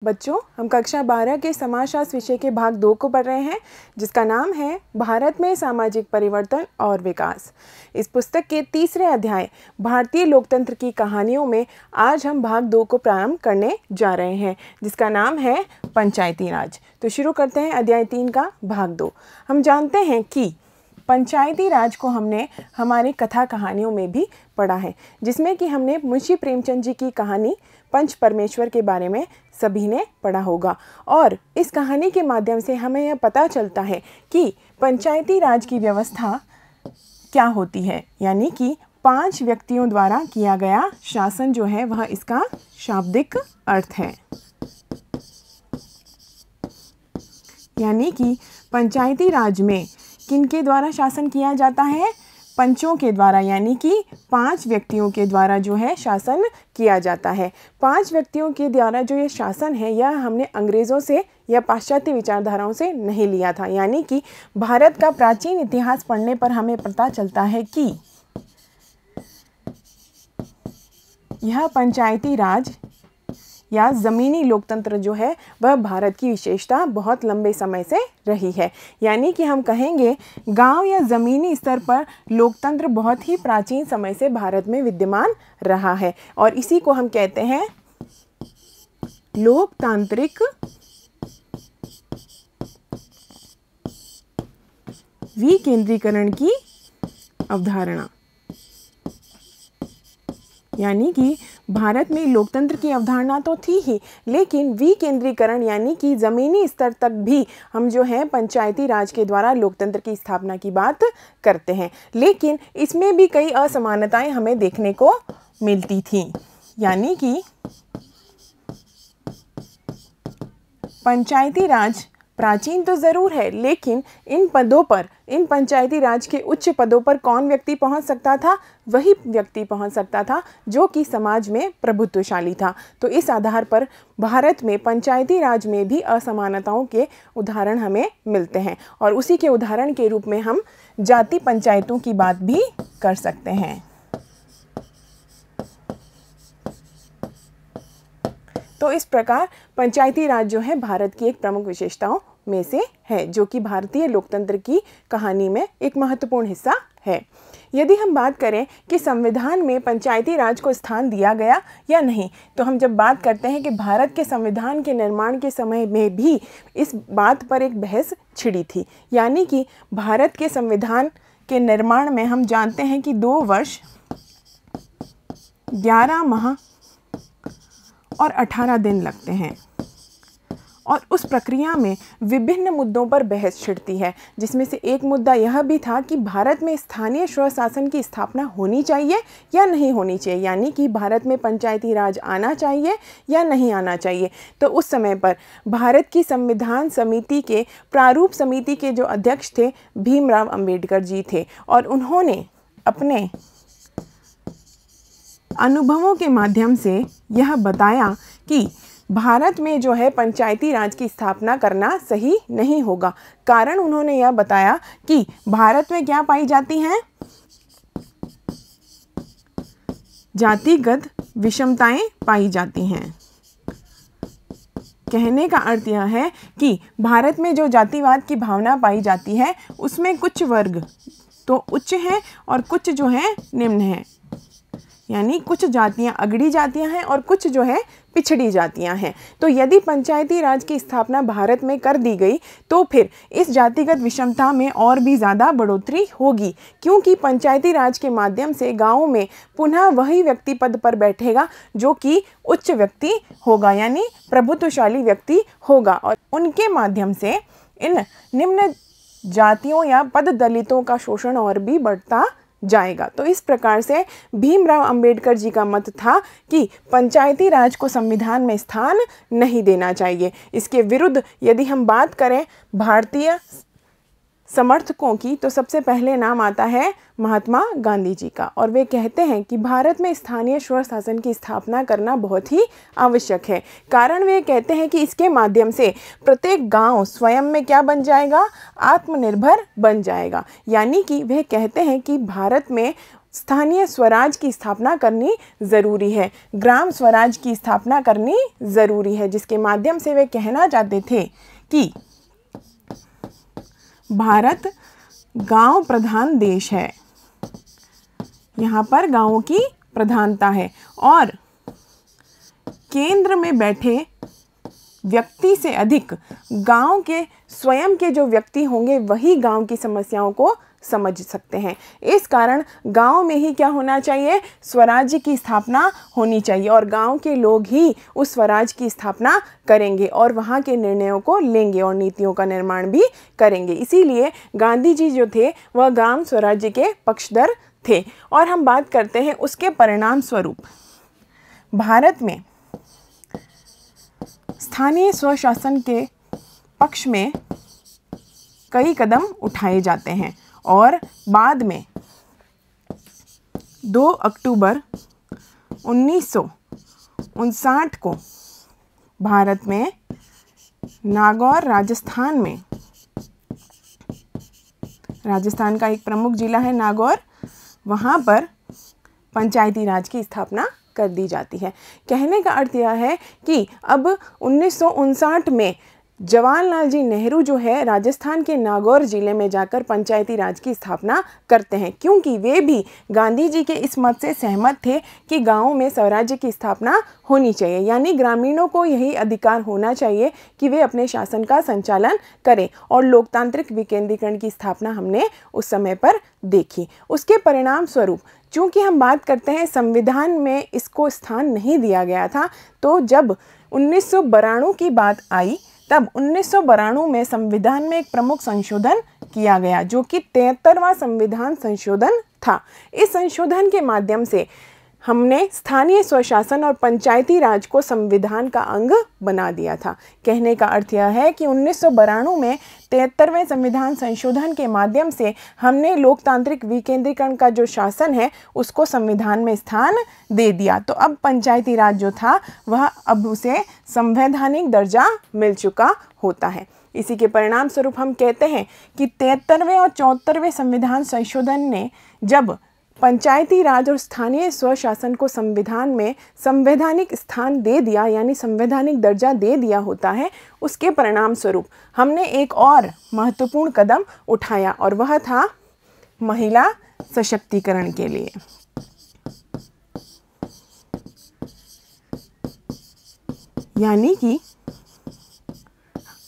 बच्चों, हम कक्षा 12 के समाजशास्त्र विषय के भाग 2 को पढ़ रहे हैं, जिसका नाम है भारत में सामाजिक परिवर्तन और विकास। इस पुस्तक के तीसरे अध्याय भारतीय लोकतंत्र की कहानियों में आज हम भाग 2 को प्रारंभ करने जा रहे हैं, जिसका नाम है पंचायती राज। तो शुरू करते हैं अध्याय 3 का भाग 2। हम जानते हैं कि पंचायती राज को हमने हमारी कथा कहानियों में भी पढ़ा है, जिसमें कि हमने मुंशी प्रेमचंद जी की कहानी पंच परमेश्वर के बारे में सभी ने पढ़ा होगा। और इस कहानी के माध्यम से हमें यह पता चलता है कि पंचायती राज की व्यवस्था क्या होती है, यानी कि 5 व्यक्तियों द्वारा किया गया शासन जो है वह इसका शाब्दिक अर्थ है। यानी कि पंचायती राज में किनके द्वारा शासन किया जाता है? पंचों के द्वारा, यानी कि 5 व्यक्तियों के द्वारा जो है शासन किया जाता है। 5 व्यक्तियों के द्वारा जो ये शासन है यह हमने अंग्रेज़ों से या पाश्चात्य विचारधाराओं से नहीं लिया था। यानी कि भारत का प्राचीन इतिहास पढ़ने पर हमें पता चलता है कि यह पंचायती राज या ज़मीनी लोकतंत्र जो है वह भारत की विशेषता बहुत लंबे समय से रही है। यानी कि हम कहेंगे गांव या ज़मीनी स्तर पर लोकतंत्र बहुत ही प्राचीन समय से भारत में विद्यमान रहा है, और इसी को हम कहते हैं लोकतांत्रिक विकेंद्रीकरण की अवधारणा। यानी कि भारत में लोकतंत्र की अवधारणा तो थी ही, लेकिन विकेंद्रीकरण यानी कि ज़मीनी स्तर तक भी हम जो है पंचायती राज के द्वारा लोकतंत्र की स्थापना की बात करते हैं। लेकिन इसमें भी कई असमानताएं हमें देखने को मिलती थी। यानी कि पंचायती राज प्राचीन तो ज़रूर है, लेकिन इन पदों पर, इन पंचायती राज के उच्च पदों पर कौन व्यक्ति पहुंच सकता था? वही व्यक्ति पहुंच सकता था जो कि समाज में प्रभुत्वशाली था। तो इस आधार पर भारत में पंचायती राज में भी असमानताओं के उदाहरण हमें मिलते हैं, और उसी के उदाहरण के रूप में हम जाति पंचायतों की बात भी कर सकते हैं। तो इस प्रकार पंचायती राज जो है भारत की एक प्रमुख विशेषताओं में से है, जो कि भारतीय लोकतंत्र की कहानी में एक महत्वपूर्ण हिस्सा है। यदि हम बात करें कि संविधान में पंचायती राज को स्थान दिया गया या नहीं, तो हम जब बात करते हैं कि भारत के संविधान के निर्माण के समय में भी इस बात पर एक बहस छिड़ी थी। यानी कि भारत के संविधान के निर्माण में हम जानते हैं कि 2 वर्ष 11 माह और 18 दिन लगते हैं, और उस प्रक्रिया में विभिन्न मुद्दों पर बहस छिड़ती है, जिसमें से एक मुद्दा यह भी था कि भारत में स्थानीय स्वशासन की स्थापना होनी चाहिए या नहीं होनी चाहिए। यानी कि भारत में पंचायती राज आना चाहिए या नहीं आना चाहिए। तो उस समय पर भारत की संविधान समिति के प्रारूप समिति के जो अध्यक्ष थे भीमराव अंबेडकर जी थे, और उन्होंने अपने अनुभवों के माध्यम से यह बताया कि भारत में जो है पंचायती राज की स्थापना करना सही नहीं होगा। कारण उन्होंने यह बताया कि भारत में क्या पाई जाती हैं? जातिगत विषमताएं पाई जाती हैं। कहने का अर्थ यह है कि भारत में जो जातिवाद की भावना पाई जाती है उसमें कुछ वर्ग तो उच्च हैं और कुछ जो है निम्न हैं। यानी कुछ जातियां अगड़ी जातियां हैं और कुछ जो है पिछड़ी जातियां हैं। तो यदि पंचायती राज की स्थापना भारत में कर दी गई तो फिर इस जातिगत विषमता में और भी ज़्यादा बढ़ोतरी होगी, क्योंकि पंचायती राज के माध्यम से गाँव में पुनः वही व्यक्ति पद पर बैठेगा जो कि उच्च व्यक्ति होगा, यानी प्रभुत्वशाली व्यक्ति होगा, और उनके माध्यम से इन निम्न जातियों या पद दलितों का शोषण और भी बढ़ता जाएगा। तो इस प्रकार से भीमराव अंबेडकर जी का मत था कि पंचायती राज को संविधान में स्थान नहीं देना चाहिए। इसके विरुद्ध यदि हम बात करें भारतीय समर्थकों की, तो सबसे पहले नाम आता है महात्मा गांधी जी का, और वे कहते हैं कि भारत में स्थानीय स्वशासन की स्थापना करना बहुत ही आवश्यक है। कारण वे कहते हैं कि इसके माध्यम से प्रत्येक गांव स्वयं में क्या बन जाएगा? आत्मनिर्भर बन जाएगा। यानी कि वे कहते हैं कि भारत में स्थानीय स्वराज की स्थापना करनी ज़रूरी है, ग्राम स्वराज की स्थापना करनी ज़रूरी है, जिसके माध्यम से वे कहना चाहते थे कि भारत गांव प्रधान देश है, यहाँ पर गांवों की प्रधानता है और केंद्र में बैठे व्यक्ति से अधिक गांव के स्वयं के जो व्यक्ति होंगे वही गांव की समस्याओं को समझ सकते हैं। इस कारण गांव में ही क्या होना चाहिए, स्वराज्य की स्थापना होनी चाहिए और गांव के लोग ही उस स्वराज की स्थापना करेंगे और वहां के निर्णयों को लेंगे और नीतियों का निर्माण भी करेंगे। इसीलिए गांधी जी जो थे वह ग्राम स्वराज्य के पक्षधर थे। और हम बात करते हैं उसके परिणाम स्वरूप भारत में स्थानीय स्वशासन के पक्ष में कई कदम उठाए जाते हैं और बाद में 2 अक्टूबर 1959 को भारत में नागौर राजस्थान का एक प्रमुख जिला है नागौर, वहाँ पर पंचायती राज की स्थापना कर दी जाती है। कहने का अर्थ यह है कि अब 1959 में जवाहरलाल जी नेहरू जो है राजस्थान के नागौर जिले में जाकर पंचायती राज की स्थापना करते हैं, क्योंकि वे भी गांधी जी के इस मत से सहमत थे कि गांवों में स्वराज्य की स्थापना होनी चाहिए, यानी ग्रामीणों को यही अधिकार होना चाहिए कि वे अपने शासन का संचालन करें और लोकतांत्रिक विकेंद्रीकरण की स्थापना हमने उस समय पर देखी। उसके परिणाम स्वरूप चूँकि हम बात करते हैं संविधान में इसको स्थान नहीं दिया गया था, तो जब 1992 की बात आई तब 1992 में संविधान में एक प्रमुख संशोधन किया गया जो कि 73वां संविधान संशोधन था। इस संशोधन के माध्यम से हमने स्थानीय स्वशासन और पंचायती राज को संविधान का अंग बना दिया था। कहने का अर्थ यह है कि 1992 में 73वें संविधान संशोधन के माध्यम से हमने लोकतांत्रिक विकेंद्रीकरण का जो शासन है उसको संविधान में स्थान दे दिया। तो अब पंचायती राज जो था वह अब उसे संवैधानिक दर्जा मिल चुका होता है। इसी के परिणाम स्वरूप हम कहते हैं कि 73वें और 74वें संविधान संशोधन ने जब पंचायती राज और स्थानीय स्वशासन को संविधान में संवैधानिक स्थान दे दिया, यानी संवैधानिक दर्जा दे दिया होता है, उसके परिणाम स्वरूप हमने एक और महत्वपूर्ण कदम उठाया और वह था महिला सशक्तिकरण के लिए। यानी कि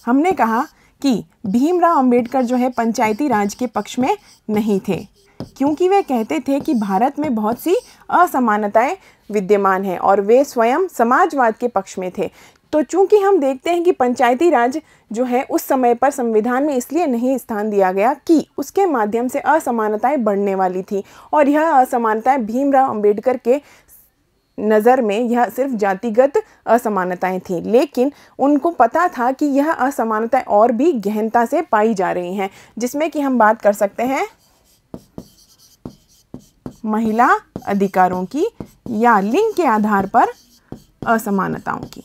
हमने कहा कि भीमराव अंबेडकर जो है पंचायती राज के पक्ष में नहीं थे, क्योंकि वे कहते थे कि भारत में बहुत सी असमानताएं विद्यमान हैं और वे स्वयं समाजवाद के पक्ष में थे। तो चूंकि हम देखते हैं कि पंचायती राज जो है उस समय पर संविधान में इसलिए नहीं स्थान दिया गया कि उसके माध्यम से असमानताएं बढ़ने वाली थी और यह असमानताएं भीमराव अंबेडकर के नज़र में यह सिर्फ जातिगत असमानताएं थी, लेकिन उनको पता था कि यह असमानताएं और भी गहनता से पाई जा रही हैं, जिसमें कि हम बात कर सकते हैं महिला अधिकारों की या लिंग के आधार पर असमानताओं की।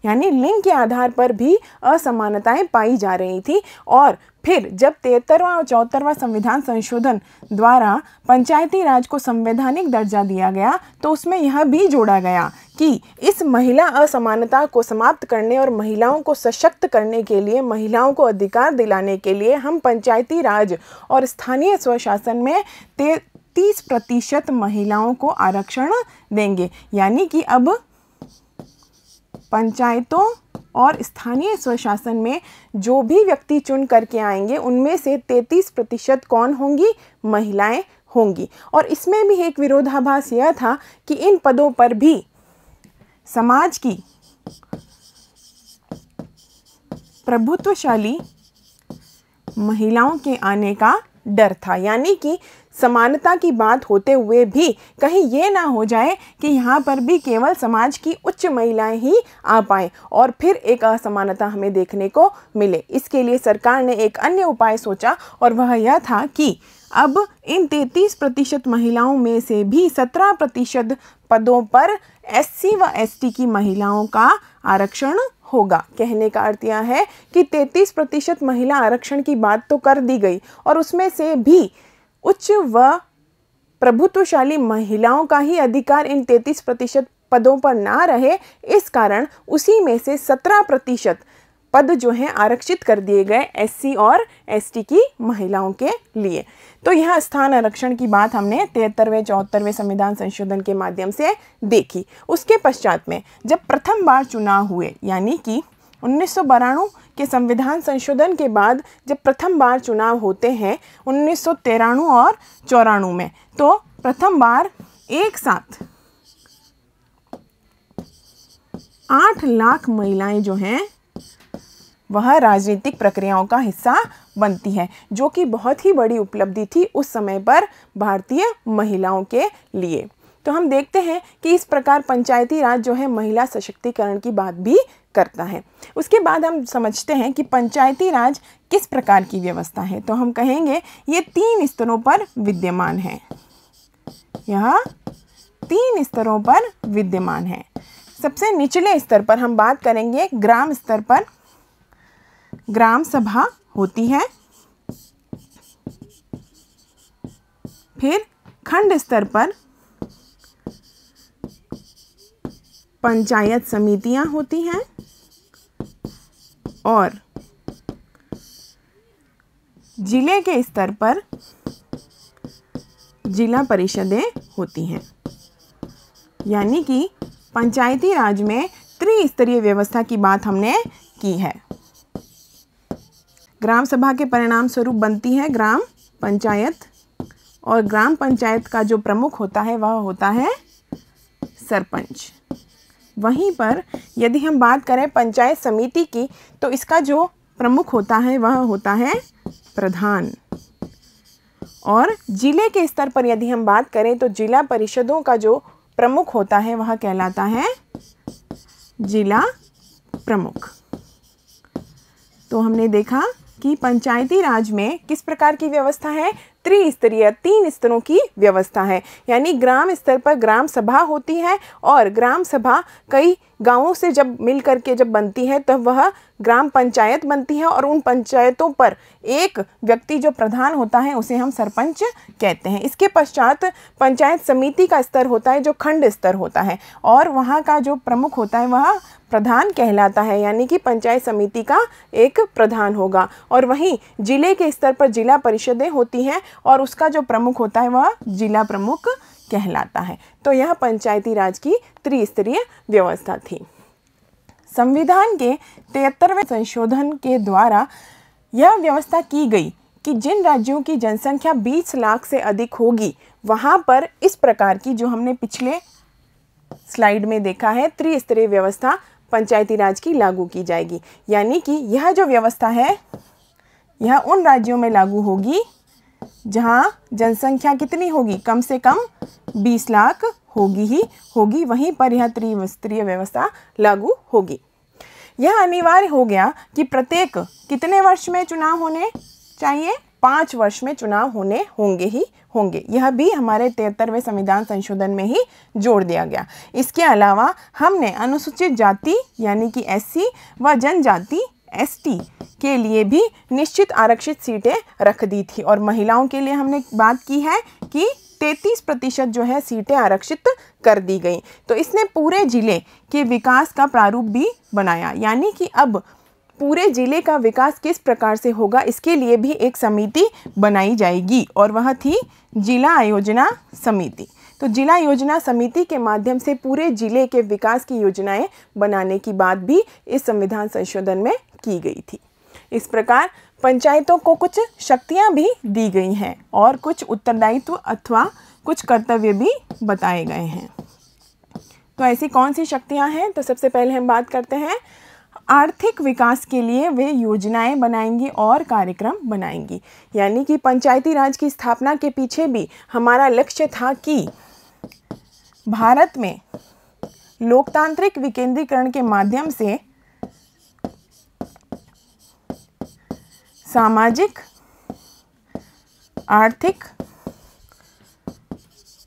यानी लिंग के आधार पर भी असमानताएं पाई जा रही थी। और फिर जब 73वां और 74वां संविधान संशोधन द्वारा पंचायती राज को संवैधानिक दर्जा दिया गया तो उसमें यह भी जोड़ा गया कि इस महिला असमानता को समाप्त करने और महिलाओं को सशक्त करने के लिए, महिलाओं को अधिकार दिलाने के लिए हम पंचायती राज और स्थानीय स्वशासन में 30% महिलाओं को आरक्षण देंगे। यानी कि अब पंचायतों और स्थानीय स्वशासन में जो भी व्यक्ति चुन करके आएंगे उनमें से 33% कौन होंगी, महिलाएं होंगी। और इसमें भी एक विरोधाभास यह था कि इन पदों पर भी समाज की प्रभुत्वशाली महिलाओं के आने का डर था। यानी कि समानता की बात होते हुए भी कहीं ये ना हो जाए कि यहाँ पर भी केवल समाज की उच्च महिलाएं ही आ पाएँ और फिर एक असमानता हमें देखने को मिले। इसके लिए सरकार ने एक अन्य उपाय सोचा और वह यह था कि अब इन 33% महिलाओं में से भी 17% पदों पर SC व ST की महिलाओं का आरक्षण होगा। कहने का अर्थ यह है कि 33% महिला आरक्षण की बात तो कर दी गई और उसमें से भी उच्च व प्रभुत्वशाली महिलाओं का ही अधिकार इन 33% पदों पर ना रहे, इस कारण उसी में से 17% पद जो हैं आरक्षित कर दिए गए एससी और एसटी की महिलाओं के लिए। तो यह स्थान आरक्षण की बात हमने 73वें 74वें संविधान संशोधन के माध्यम से देखी। उसके पश्चात में जब प्रथम बार चुनाव हुए, यानी कि 1992 के संविधान संशोधन के बाद जब प्रथम बार चुनाव होते हैं 1993 और 94 में, तो प्रथम बार एक साथ 8 लाख महिलाएं जो हैं वह राजनीतिक प्रक्रियाओं का हिस्सा बनती है, जो कि बहुत ही बड़ी उपलब्धि थी उस समय पर भारतीय महिलाओं के लिए। तो हम देखते हैं कि इस प्रकार पंचायती राज जो है महिला सशक्तिकरण की बात भी करता है। उसके बाद हम समझते हैं कि पंचायती राज किस प्रकार की व्यवस्था है। तो हम कहेंगे ये 3 स्तरों पर विद्यमान है। यह 3 स्तरों पर विद्यमान है। सबसे निचले स्तर पर हम बात करेंगे, ग्राम स्तर पर ग्राम सभा होती है। फिर खंड स्तर पर पंचायत समितियां होती हैं और जिले के स्तर पर जिला परिषदें होती हैं। यानी कि पंचायती राज में त्रिस्तरीय व्यवस्था की बात हमने की है। ग्राम सभा के परिणाम स्वरूप बनती है ग्राम पंचायत, और ग्राम पंचायत का जो प्रमुख होता है वह होता है सरपंच। वहीं पर यदि हम बात करें पंचायत समिति की, तो इसका जो प्रमुख होता है वह होता है प्रधान। और जिले के स्तर पर यदि हम बात करें तो जिला परिषदों का जो प्रमुख होता है वह कहलाता है जिला प्रमुख। तो हमने देखा कि पंचायती राज में किस प्रकार की व्यवस्था है, त्रिस्तरीय 3 स्तरों की व्यवस्था है। यानी ग्राम स्तर पर ग्राम सभा होती है और ग्राम सभा कई गांवों से जब मिल करके जब बनती है तब वह ग्राम पंचायत बनती है, और उन पंचायतों पर एक व्यक्ति जो प्रधान होता है उसे हम सरपंच कहते हैं। इसके पश्चात पंचायत समिति का स्तर होता है जो खंड स्तर होता है, और वहाँ का जो प्रमुख होता है वह प्रधान कहलाता है। यानी कि पंचायत समिति का एक प्रधान होगा। और वहीं जिले के स्तर पर जिला परिषदें होती हैं और उसका जो प्रमुख होता है वह जिला प्रमुख कहलाता है। तो यह पंचायती राज की त्रिस्तरीय व्यवस्था थी। संविधान के 73वें संशोधन के द्वारा यह व्यवस्था की गई कि जिन राज्यों की जनसंख्या 20 लाख से अधिक होगी वहाँ पर इस प्रकार की जो हमने पिछले स्लाइड में देखा है त्रिस्तरीय व्यवस्था पंचायती राज की लागू की जाएगी। यानी कि यह जो व्यवस्था है यह उन राज्यों में लागू होगी जहाँ जनसंख्या कितनी होगी, कम से कम 20 लाख होगी ही होगी, वहीं पर यह त्रिस्तरीय व्यवस्था लागू होगी। यह अनिवार्य हो गया कि प्रत्येक कितने वर्ष में चुनाव होने चाहिए, 5 वर्ष में चुनाव होने होंगे ही होंगे। यह भी हमारे 73वें संविधान संशोधन में ही जोड़ दिया गया। इसके अलावा हमने अनुसूचित जाति यानी कि एससी व जनजाति एसटी के लिए भी निश्चित आरक्षित सीटें रख दी थी, और महिलाओं के लिए हमने बात की है कि 33% जो है सीटें आरक्षित कर दी गई। तो इसने पूरे जिले के विकास का प्रारूप भी बनाया। यानी कि अब पूरे जिले का विकास किस प्रकार से होगा इसके लिए भी एक समिति बनाई जाएगी, और वह थी जिला योजना समिति। तो जिला योजना समिति के माध्यम से पूरे जिले के विकास की योजनाएं बनाने की बात भी इस संविधान संशोधन में की गई थी। इस प्रकार पंचायतों को कुछ शक्तियां भी दी गई हैं और कुछ उत्तरदायित्व अथवा कुछ कर्तव्य भी बताए गए हैं। तो ऐसी कौन सी शक्तियां हैं? तो सबसे पहले हम बात करते हैं आर्थिक विकास के लिए वे योजनाएं बनाएंगी और कार्यक्रम बनाएंगी। यानी कि पंचायती राज की स्थापना के पीछे भी हमारा लक्ष्य था कि भारत में लोकतांत्रिक विकेंद्रीकरण के माध्यम से सामाजिक, आर्थिक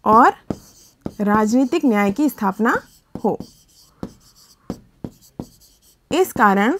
और राजनीतिक न्याय की स्थापना हो। इस कारण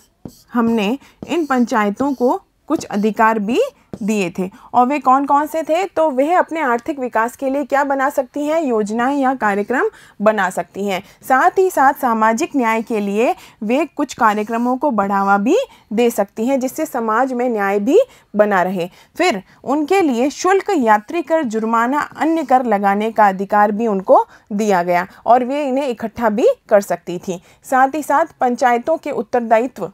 हमने इन पंचायतों को कुछ अधिकार भी दिए थे। और वे कौन कौन से थे? तो वह अपने आर्थिक विकास के लिए क्या बना सकती हैं? योजनाएं या कार्यक्रम बना सकती हैं। साथ ही साथ सामाजिक न्याय के लिए वे कुछ कार्यक्रमों को बढ़ावा भी दे सकती हैं, जिससे समाज में न्याय भी बना रहे। फिर उनके लिए शुल्क, यात्री कर, जुर्माना, अन्य कर लगाने का अधिकार भी उनको दिया गया और वे इन्हें इकट्ठा भी कर सकती थी। साथ ही साथ पंचायतों के उत्तरदायित्व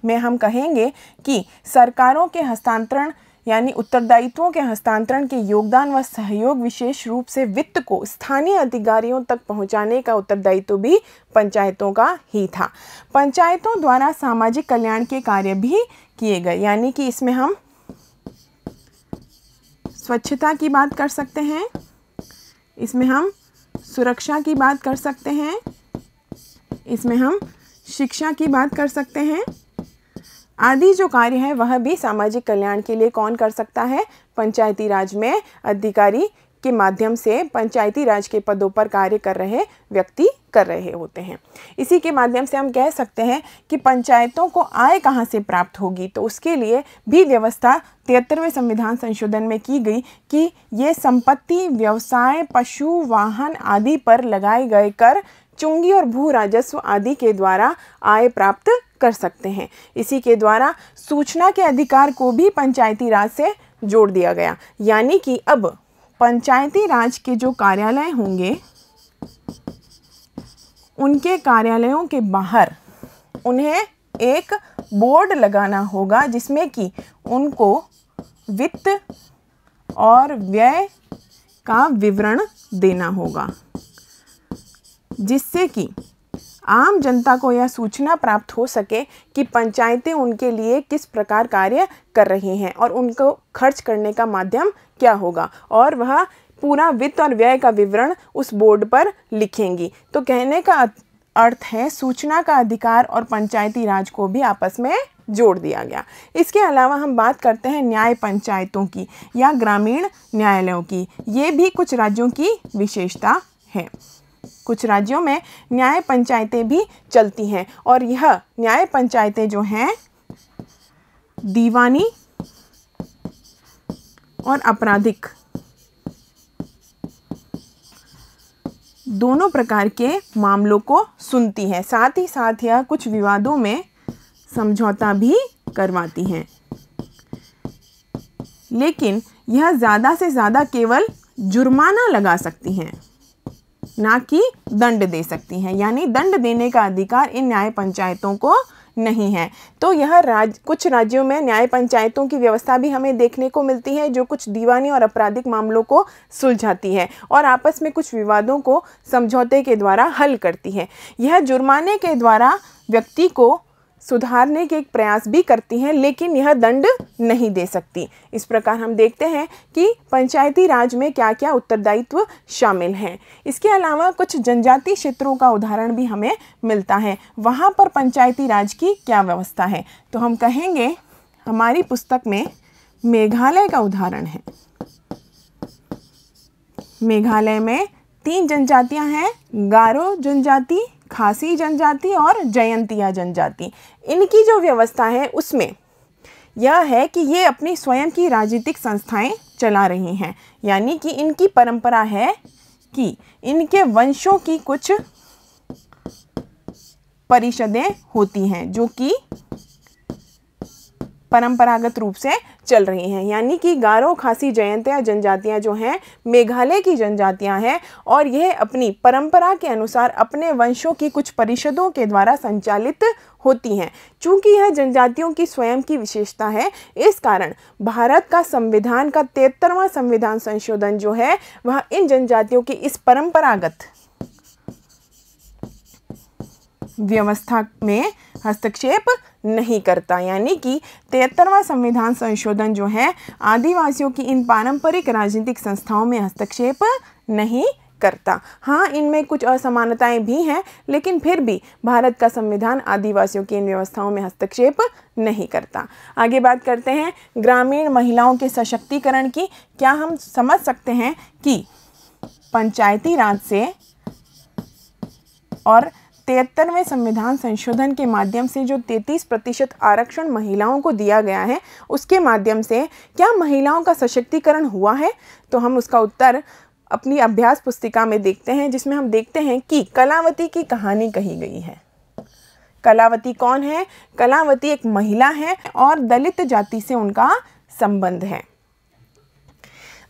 में हम कहेंगे कि सरकारों के हस्तांतरण यानी उत्तरदायित्वों के हस्तांतरण के योगदान व सहयोग, विशेष रूप से वित्त को स्थानीय अधिकारियों तक पहुंचाने का उत्तरदायित्व भी पंचायतों का ही था। पंचायतों द्वारा सामाजिक कल्याण के कार्य भी किए गए, यानी कि इसमें हम स्वच्छता की बात कर सकते हैं, इसमें हम सुरक्षा की बात कर सकते हैं, इसमें हम शिक्षा की बात कर सकते हैं आदि जो कार्य है वह भी सामाजिक कल्याण के लिए कौन कर सकता है? पंचायती राज में अधिकारी के माध्यम से पंचायती राज के पदों पर कार्य कर रहे व्यक्ति कर रहे होते हैं। इसी के माध्यम से हम कह सकते हैं कि पंचायतों को आय कहाँ से प्राप्त होगी, तो उसके लिए भी व्यवस्था 73वें संविधान संशोधन में की गई कि ये संपत्ति, व्यवसाय, पशु, वाहन आदि पर लगाए गए कर, चुंगी और भू राजस्व आदि के द्वारा आय प्राप्त कर सकते हैं। इसी के द्वारा सूचना के अधिकार को भी पंचायती राज से जोड़ दिया गया, यानी कि अब पंचायती राज के जो कार्यालय होंगे उनके कार्यालयों के बाहर उन्हें एक बोर्ड लगाना होगा जिसमें कि उनको वित्त और व्यय का विवरण देना होगा, जिससे कि आम जनता को यह सूचना प्राप्त हो सके कि पंचायतें उनके लिए किस प्रकार कार्य कर रही हैं और उनको खर्च करने का माध्यम क्या होगा, और वह पूरा वित्त और व्यय का विवरण उस बोर्ड पर लिखेंगी। तो कहने का अर्थ है सूचना का अधिकार और पंचायती राज को भी आपस में जोड़ दिया गया। इसके अलावा हम बात करते हैं न्याय पंचायतों की या ग्रामीण न्यायालयों की। ये भी कुछ राज्यों की विशेषता है। कुछ राज्यों में न्याय पंचायतें भी चलती हैं और यह न्याय पंचायतें जो हैं दीवानी और आपराधिक दोनों प्रकार के मामलों को सुनती हैं। साथ ही साथ यह कुछ विवादों में समझौता भी करवाती हैं, लेकिन यह ज़्यादा से ज़्यादा केवल जुर्माना लगा सकती हैं, ना कि दंड दे सकती हैं। यानी दंड देने का अधिकार इन न्याय पंचायतों को नहीं है। तो यह कुछ राज्यों में न्याय पंचायतों की व्यवस्था भी हमें देखने को मिलती है, जो कुछ दीवानी और आपराधिक मामलों को सुलझाती है और आपस में कुछ विवादों को समझौते के द्वारा हल करती है। यह जुर्माने के द्वारा व्यक्ति को सुधारने के एक प्रयास भी करती हैं, लेकिन यह दंड नहीं दे सकती। इस प्रकार हम देखते हैं कि पंचायती राज में क्या क्या उत्तरदायित्व शामिल हैं। इसके अलावा कुछ जनजातीय क्षेत्रों का उदाहरण भी हमें मिलता है, वहाँ पर पंचायती राज की क्या व्यवस्था है। तो हम कहेंगे हमारी पुस्तक में मेघालय का उदाहरण है। मेघालय में 3 जनजातियाँ हैं, गारो जनजाति, खासी जनजाति और जयंतिया जनजाति। इनकी जो व्यवस्था है उसमें यह है कि ये अपनी स्वयं की राजनीतिक संस्थाएं चला रही हैं, यानी कि इनकी परंपरा है कि इनके वंशों की कुछ परिषदें होती हैं जो कि परंपरागत रूप से चल रही हैं। यानी कि गारो, खासी, जयंतिया जनजातियां जो हैं मेघालय की जनजातियां हैं और यह अपनी परंपरा के अनुसार अपने वंशों की कुछ परिषदों के द्वारा संचालित होती हैं। चूंकि यह जनजातियों की स्वयं की विशेषता है, इस कारण भारत का संविधान का 73वां संविधान संशोधन जो है वह इन जनजातियों की इस परंपरागत व्यवस्था में हस्तक्षेप नहीं करता। यानी कि 73वां संविधान संशोधन जो है आदिवासियों की इन पारंपरिक राजनीतिक संस्थाओं में हस्तक्षेप नहीं करता। हाँ, इनमें कुछ असमानताएं भी हैं, लेकिन फिर भी भारत का संविधान आदिवासियों की इन व्यवस्थाओं में हस्तक्षेप नहीं करता। आगे बात करते हैं ग्रामीण महिलाओं के सशक्तिकरण की। क्या हम समझ सकते हैं कि पंचायती राज से और 73वें संविधान संशोधन के माध्यम से जो 33% आरक्षण महिलाओं को दिया गया है, उसके माध्यम से क्या महिलाओं का सशक्तिकरण हुआ है? तो हम उसका उत्तर अपनी अभ्यास पुस्तिका में देखते हैं, जिसमें हम देखते हैं कि कलावती की कहानी कही गई है। कलावती कौन है? कलावती एक महिला है और दलित जाति से उनका संबंध है।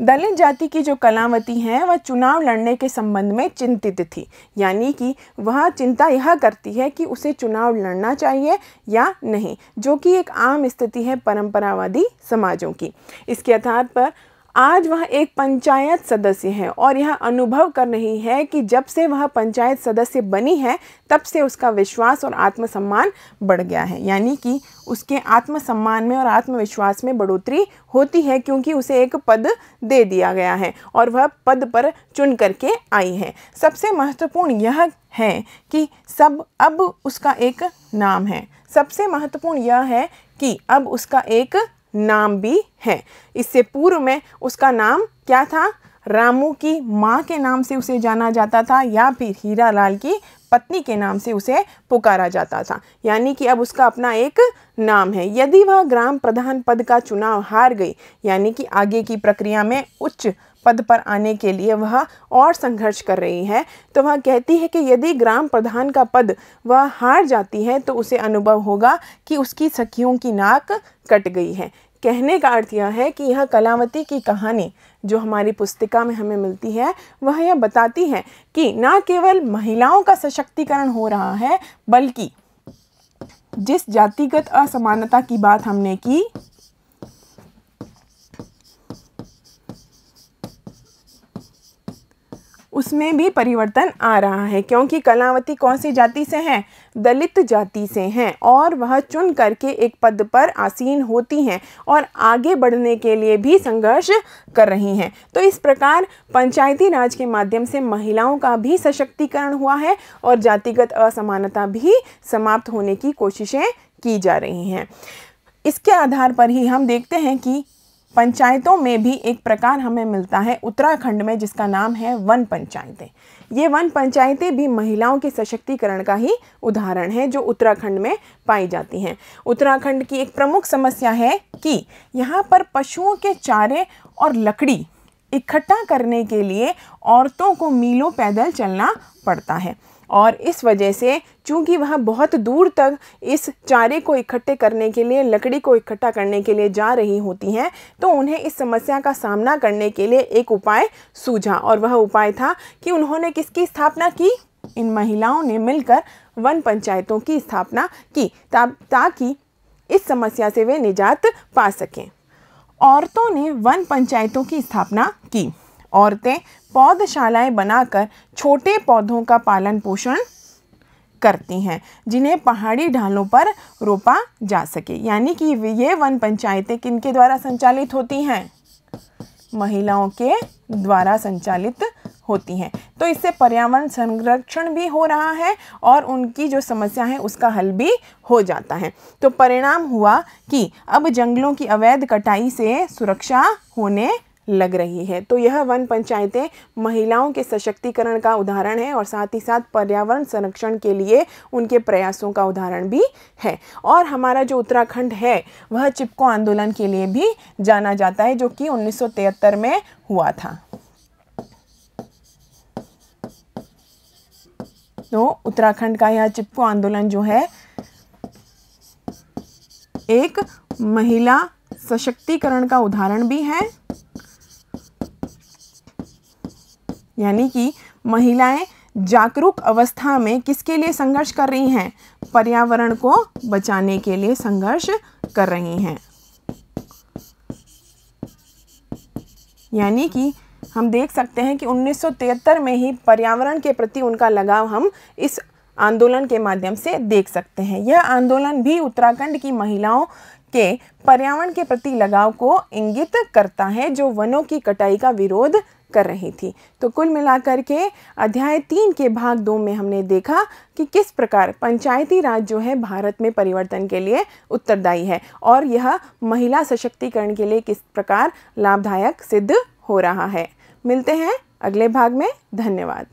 दलित जाति की जो कलावती है वह चुनाव लड़ने के संबंध में चिंतित थी, यानी कि वह चिंता यह करती है कि उसे चुनाव लड़ना चाहिए या नहीं, जो कि एक आम स्थिति है परंपरावादी समाजों की। इसके आधार पर आज वह एक पंचायत सदस्य है और यह अनुभव कर रही है कि जब से वह पंचायत सदस्य बनी है तब से उसका विश्वास और आत्मसम्मान बढ़ गया है, यानी कि उसके आत्मसम्मान में और आत्मविश्वास में बढ़ोतरी होती है, क्योंकि उसे एक पद दे दिया गया है और वह पद पर चुन करके आई है। सबसे महत्वपूर्ण यह है कि अब उसका एक नाम है। सबसे महत्वपूर्ण यह है कि अब उसका एक नाम भी है। इससे पूर्व में उसका नाम क्या था? रामू की माँ के नाम से उसे जाना जाता था या फिर हीरालाल की पत्नी के नाम से उसे पुकारा जाता था, यानी कि अब उसका अपना एक नाम है। यदि वह ग्राम प्रधान पद का चुनाव हार गई, यानी कि आगे की प्रक्रिया में उच्च पद पर आने के लिए वह और संघर्ष कर रही है, तो वह कहती है कि यदि ग्राम प्रधान का पद वह हार जाती है तो उसे अनुभव होगा कि उसकी सखियों की नाक कट गई है। कहने का अर्थ यह है कि यह कलावती की कहानी जो हमारी पुस्तिका में हमें मिलती है वह यह बताती है कि न केवल महिलाओं का सशक्तिकरण हो रहा है, बल्कि जिस जातिगत असमानता की बात हमने की उसमें भी परिवर्तन आ रहा है, क्योंकि कलावती कौन सी जाति से हैं? दलित जाति से हैं और वह चुन करके एक पद पर आसीन होती हैं और आगे बढ़ने के लिए भी संघर्ष कर रही हैं। तो इस प्रकार पंचायती राज के माध्यम से महिलाओं का भी सशक्तिकरण हुआ है और जातिगत असमानता भी समाप्त होने की कोशिशें की जा रही हैं। इसके आधार पर ही हम देखते हैं कि पंचायतों में भी एक प्रकार हमें मिलता है उत्तराखंड में, जिसका नाम है वन पंचायतें। ये वन पंचायतें भी महिलाओं के सशक्तिकरण का ही उदाहरण है जो उत्तराखंड में पाई जाती हैं। उत्तराखंड की एक प्रमुख समस्या है कि यहाँ पर पशुओं के चारे और लकड़ी इकट्ठा करने के लिए औरतों को मीलों पैदल चलना पड़ता है और इस वजह से चूंकि वह बहुत दूर तक इस चारे को इकट्ठे करने के लिए, लकड़ी को इकट्ठा करने के लिए जा रही होती हैं, तो उन्हें इस समस्या का सामना करने के लिए एक उपाय सूझा और वह उपाय था कि उन्होंने किसकी स्थापना की? इन महिलाओं ने मिलकर वन पंचायतों की स्थापना की ताकि इस समस्या से वे निजात पा सकें। औरतों ने वन पंचायतों की स्थापना की। औरतें पौधशालाएं बनाकर छोटे पौधों का पालन पोषण करती हैं जिन्हें पहाड़ी ढालों पर रोपा जा सके, यानी कि ये वन पंचायतें किनके द्वारा संचालित होती हैं? महिलाओं के द्वारा संचालित होती हैं। तो इससे पर्यावरण संरक्षण भी हो रहा है और उनकी जो समस्या है उसका हल भी हो जाता है। तो परिणाम हुआ कि अब जंगलों की अवैध कटाई से सुरक्षा होने लग रही है। तो यह वन पंचायतें महिलाओं के सशक्तिकरण का उदाहरण है और साथ ही साथ पर्यावरण संरक्षण के लिए उनके प्रयासों का उदाहरण भी है। और हमारा जो उत्तराखंड है वह चिपको आंदोलन के लिए भी जाना जाता है, जो कि 1973 में हुआ था। तो उत्तराखंड का यह चिपको आंदोलन जो है एक महिला सशक्तिकरण का उदाहरण भी है, यानी कि महिलाएं जागरूक अवस्था में किसके लिए संघर्ष कर रही हैं? पर्यावरण को बचाने के लिए संघर्ष कर रही हैं। यानी कि हम देख सकते हैं कि 1973 में ही पर्यावरण के प्रति उनका लगाव हम इस आंदोलन के माध्यम से देख सकते हैं। यह आंदोलन भी उत्तराखंड की महिलाओं के पर्यावरण के प्रति लगाव को इंगित करता है, जो वनों की कटाई का विरोध कर रही थी। तो कुल मिलाकर के अध्याय 3 के भाग 2 में हमने देखा कि किस प्रकार पंचायती राज जो है भारत में परिवर्तन के लिए उत्तरदायी है और यह महिला सशक्तिकरण के लिए किस प्रकार लाभदायक सिद्ध हो रहा है। मिलते हैं अगले भाग में। धन्यवाद।